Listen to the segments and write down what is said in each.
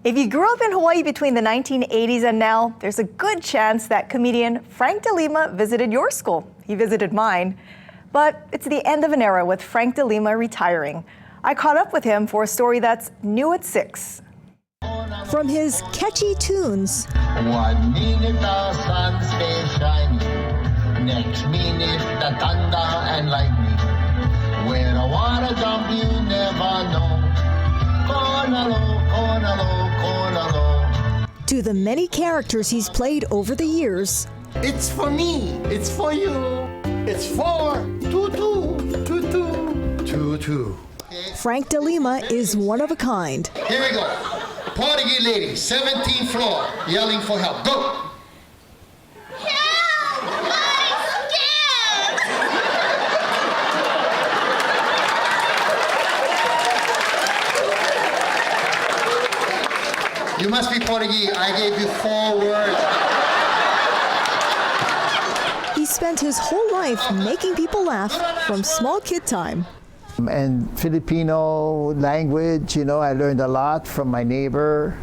If you grew up in Hawaii between the 1980s and now, there's a good chance that comedian Frank DeLima visited your school. He visited mine. But it's the end of an era with Frank DeLima retiring. I caught up with him for a story that's new at 6. From his catchy tunes, 1 minute the sun stays shining, next minute the thunder and lightning. Where I wanna jump you never know. To the many characters he's played over the years. It's for me, it's for you, it's for Tutu, Tutu, Tutu. Frank DeLima is one of a kind. Here we go. Portuguese lady, 17th floor, yelling for help. Go! You must be Portuguese. I gave you 4 words. He spent his whole life making people laugh from small kid time. And Filipino language, you know, I learned a lot from my neighbor.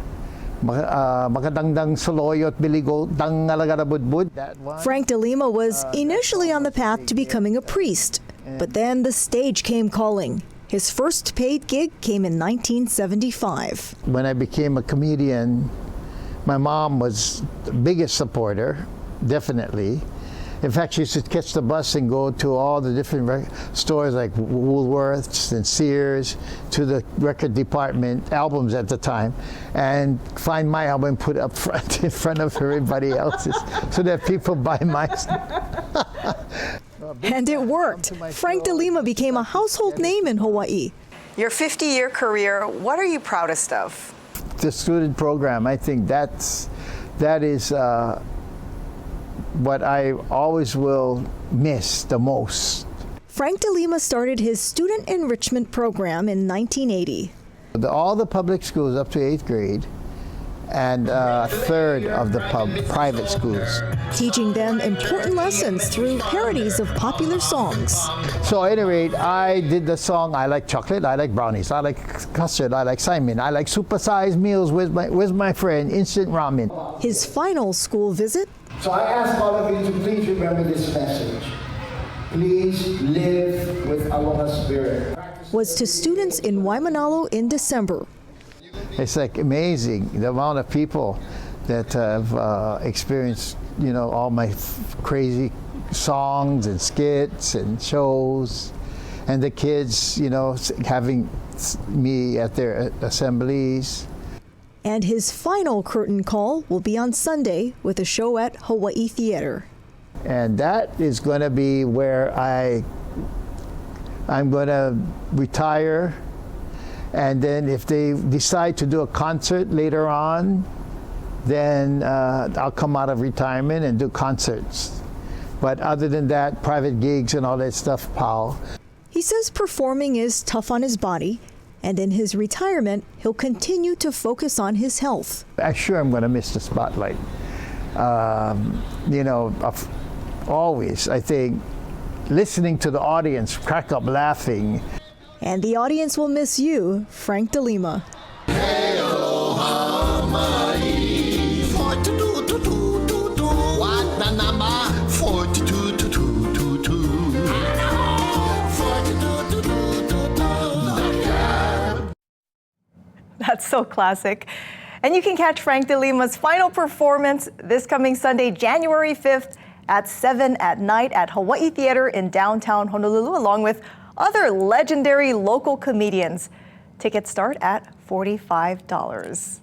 Makadangdang soloyot biligo dang alagarabudbud. That one. Frank DeLima was initially on the path to becoming a priest, but then the stage came calling. His first paid gig came in 1975. When I became a comedian, my mom was the biggest supporter, definitely. In fact, she used to catch the bus and go to all the different stores like Woolworths and Sears, to the record department, albums at the time, and find my album and put it up front in front of everybody else's so that people buy my stuff. And it worked. Frank DeLima became a household name in Hawaii. Your 50-year career, what are you proudest of? The student program, I think that is what I always will miss the most. Frank DeLima started his student enrichment program in 1980. All the public schools up to 8th grade and a third of the private schools. Teaching them important lessons through parodies of popular songs. So at any rate, I did the song, I like chocolate, I like brownies, I like custard, I like Simon, I like supersized meals with my friend, instant ramen. His final school visit? So I ask all of you to please remember this message. Please live with aloha spirit. Was to students in Waimanalo in December. It's like amazing the amount of people that have experienced, you know, all my crazy songs and skits and shows, and the kids, you know, having me at their assemblies. And his final curtain call will be on Sunday with a show at Hawaii Theater. And that is going to be where I'm going to retire. And then if they decide to do a concert later on, then I'll come out of retirement and do concerts. But other than that, private gigs and all that stuff, pal. He says performing is tough on his body, and in his retirement, he'll continue to focus on his health. I'm sure I'm going to miss the spotlight. You know, always, I think, listening to the audience crack up laughing. And the audience will miss you, Frank DeLima. That's so classic. And you can catch Frank DeLima's final performance this coming Sunday, January 5th at 7 at night at Hawaii Theater in downtown Honolulu, along with other legendary local comedians. Tickets start at $45.